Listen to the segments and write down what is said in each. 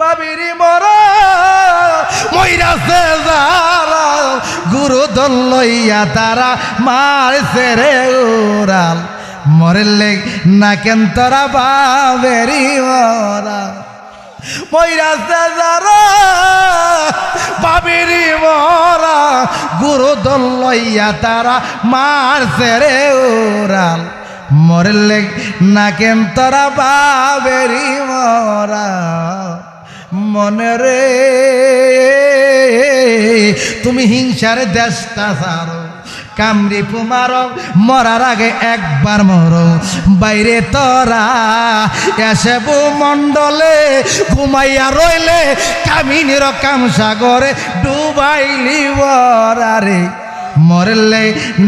বাবিরি মরা মইরাছে যারা গুরু দল লইয়া তারা মারছে রে উড়াল মরলে না কেন তোরা বাবেরি মরা মইরাছে যারা বাবিরি মরা গুরু দল লইয়া তারা মারছে রে উড়াল মরলে না কেন তোরা বাবেরি মরা মনে রে তুমি হিংসার দেশটা ছাড়ো কামড়ি পুমারো মরার আগে একবার মরো বাইরে তোরা এসে মণ্ডলে ঘুমাইয়া রইলে কামিনীর কামসাগরে ডুবাইলি বরারে মরলে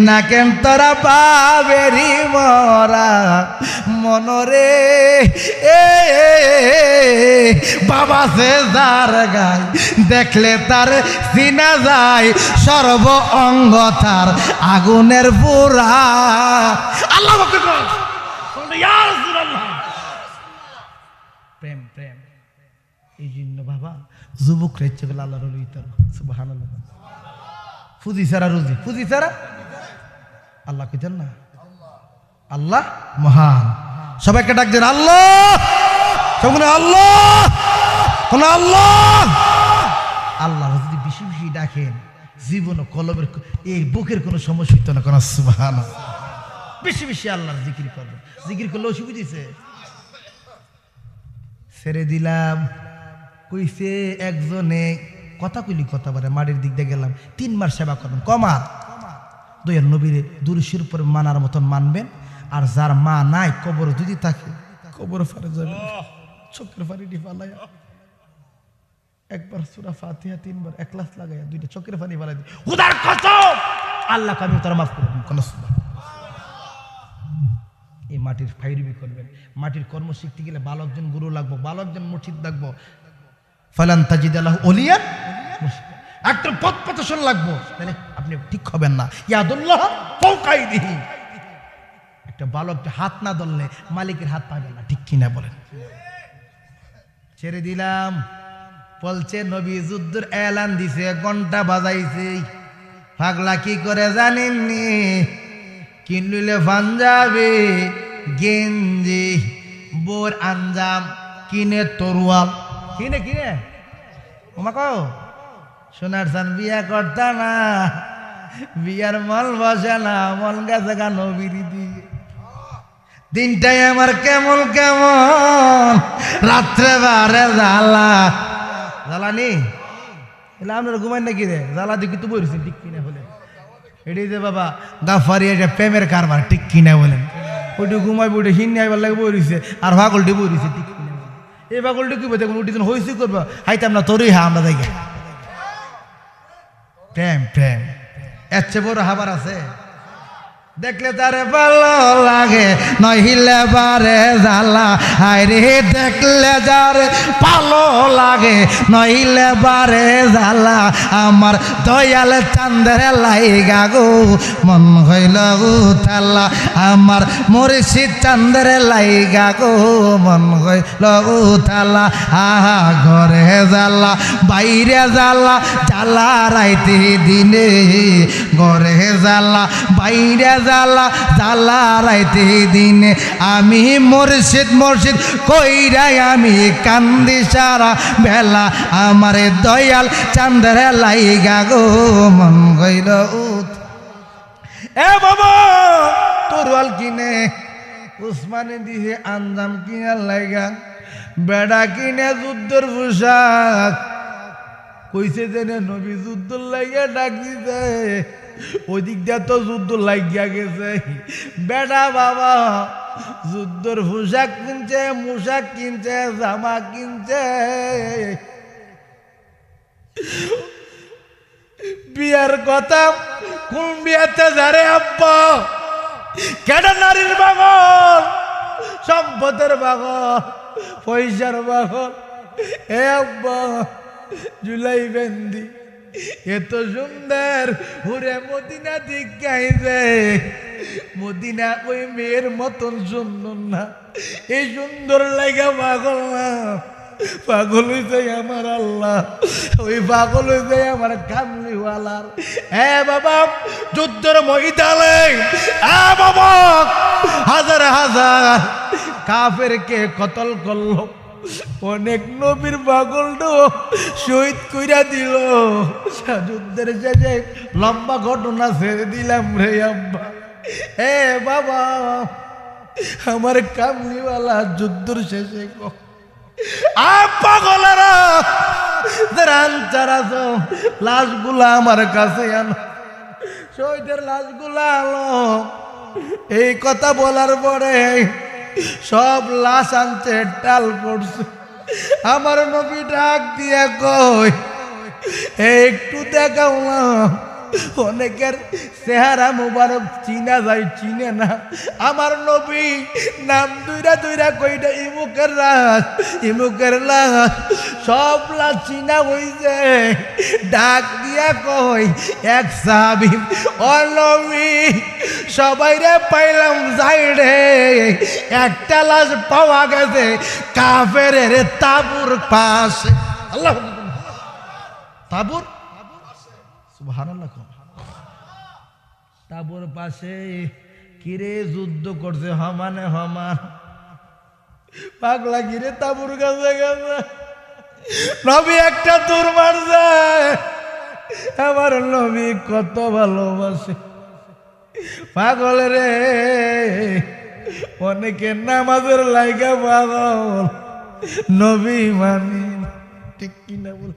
না কেন তোরা বাবেরি মরা মনরে এ বাবা সে যার গায় দেখলে তার চিনা যায় সর্ব অঙ্গ তার আগুনের পুরা আল্লাহু আকবার ইয়া রাসূলুল্লাহ প্রেম প্রেম এই জন্য বাবা যুবক রয়েছে বলে আল্লাহর ওলি তার সুবহানাল্লাহ ফুজি সারা রুজি ফুজি সারা আল্লাহ কইতেন না আল্লাহ মহান সবাইকে ডাক দেন আল্লাহ সবাই আল্লাহ কোন আল্লাহ আল্লাহ যদি বেশি বেশি ডাকেন জীবন কলবের এই বুকের কোনো সমস্যা হইতো না কোন সুবহানাল্লাহ বেশি বেশি আল্লাহর জিকির করবেন জিকির করলে অসুবিধা দিছে ছেড়ে দিলাম কইছে একজনে কথা কইলি কথা বলে মাটির দিক দিয়ে গেলাম 3 মাস সেবা করবেন কমার দয়ার নবীরে দুরুশির উপর মানার মতন মানবেন আর যার মা নাই কবর যদি থাকে কবর ফারে যাবেন চোখের ফারি ফালাইয়া একবার সূরা ফাতিহা 3 বার ইখলাস লাগাইয়া 2টা চোখের ফানি ফালাই দি খুদার কসম আল্লাহ আমি তার মাফ করে দিন কোন এই মাটির ফাইরিবি করবেন মাটির কর্ম শিখতে গেলে ভালো একজন গুরু লাগবে ভালো একজন মুর্শিদ লাগবে ফালান তাজিদ লাহু ওলিয়া একটা পথ প্রদর্শন লাগবে তাহলে আপনি ঠিক হবেন না ইয়াদুল্লাহ ফাওকাইদিহি একটা ভালো একটা হাত না ধরলে মালিকের হাত পাবেন না ঠিক কিনা বলেন ছেড়ে দিলাম বলছে নবী যুদ্ধের এলান দিছে ঘন্টা বাজাইছে পাগলা কি করে জানেননি কিনলে পাঞ্জাবি গেঞ্জি বোর আঞ্জাম কিনে তরোয়াল কিনে কিনে ওমাকো সোনার চান বিয়া করতা না বিয়ার মল বসে না মল গেছে গা নবীর দিয়ে দিনটাই আমার কেমন কেমন রাত্রে বারে জ্বালা জ্বালানি এলে আপনার ঘুমাই নাকি রে জ্বালা দিকে তো বলছেন ঠিক কিনা বলেন এটাই যে বাবা গাফারি এটা প্রেমের কারবার ঠিক কিনা বলেন ওইটি ঘুমাই বইটা হিন্নি আইবার লাগে বইছে আর ভাগলটি বইছে ঠিক কিনা এই ভাগলটি কি বলতে উঠি হইসি করবো হাইতাম না তোরই হা আমরা দেখে প্রেম প্রেম এর চেয়ে বড় হাবার আছে দেখলে তারে ভালো লাগে নহিলে বারে জ্বালা হায়রে দেখলে যারে ভালো লাগে নহিলে বারে জ্বালা আমার দয়াল চান্দের লাইগা গো মন হইল উথালা আমার মুর্শিদ চান্দের লাইগা গো মন হইল উথালা আহা ঘরে জ্বালা বাইরে জ্বালা জ্বালা রাইতে দিনে ঘরে জ্বালা বাইরে জ্বালা জ্বালা রাইতে দিনে আমি মুর্শিদ মুর্শিদ কইরাই আমি কান্দি সারা বেলা আমার দয়াল চান্দের লাইগা গো মন গইল এ বাবা তরোয়াল কিনে উসমানে দিয়ে আঞ্জাম কিনার লাইগা বেড়া কিনে যুদ্ধের পোশাক কইছে জেনে নবী যুদ্ধর লাইগা ডাক দিতে ওই দিক দিয়ে তো যুদ্ধ লাগিয়া গেছে বেটা বাবা যুদ্ধর পোশাক কিনছে মুশাক কিনছে জামা কিনছে বিয়ার কথা কোন বিয়াতে যারে আব্বা কেডা নারীর বাগল সম্পদের বাগল পয়সার বাগল এ আব্বা জুলাই বেন্দি এত সুন্দর হুরে মদিনা দিকাইছে মদিনা ওই মেয়ের মতন সুন্দর না এই সুন্দর লাগা পাগল না পাগল হইছে আমার আল্লাহ, ওই পাগল হইছে আমার কামলিওয়ালার। বাবা যুদ্ধের ময়দানে বাবা হাজার হাজার কাফেরকে কতল করলো, অনেক নবীর পাগলটাও শহীদ কইরা দিল। যুদ্ধের শেষে লম্বা ঘটনা ছেড়ে দিলাম রে আব্বা। বাবা আমার কামলিওয়ালা যুদ্ধের শেষে পাগলেরা লাশগুলা আমার কাছে আনো, শহীদের লাশগুলা আনো। এই কথা বলার পরে সব লাশ আনছে, টাল পড়ছে। আমার নবী ডাক দিয়া কই একটু দেখাও না। অনেকের চেহারা মুবারক চিনা যায়, চিনে না। আমার নবী নাম দুইরা দুইরা কইটা ইমুকের লাশ, ইমুকের লাশ, সব লাশ চিনা হইছে। ডাক দিয়া কই এক সাহাবী, ও নবী সবাই রে পাইলাম যাই রে, একটা লাশ পাওয়া গেছে কাফেরের তাবুর পাশে। আল্লাহ তাবুর, সুবহানাল্লাহ, তাবুর পাশে কিরে যুদ্ধ করছে হমানে হমান। পাগলা কিরে তাবুর কাছে গেছে, নবী একটা দূর মারছে। আমার নবী কত ভালোবাসে পাগল রে, অনেকে নামাজের লাইগা পাগল, নবী মানি ঠিক কিনা বল।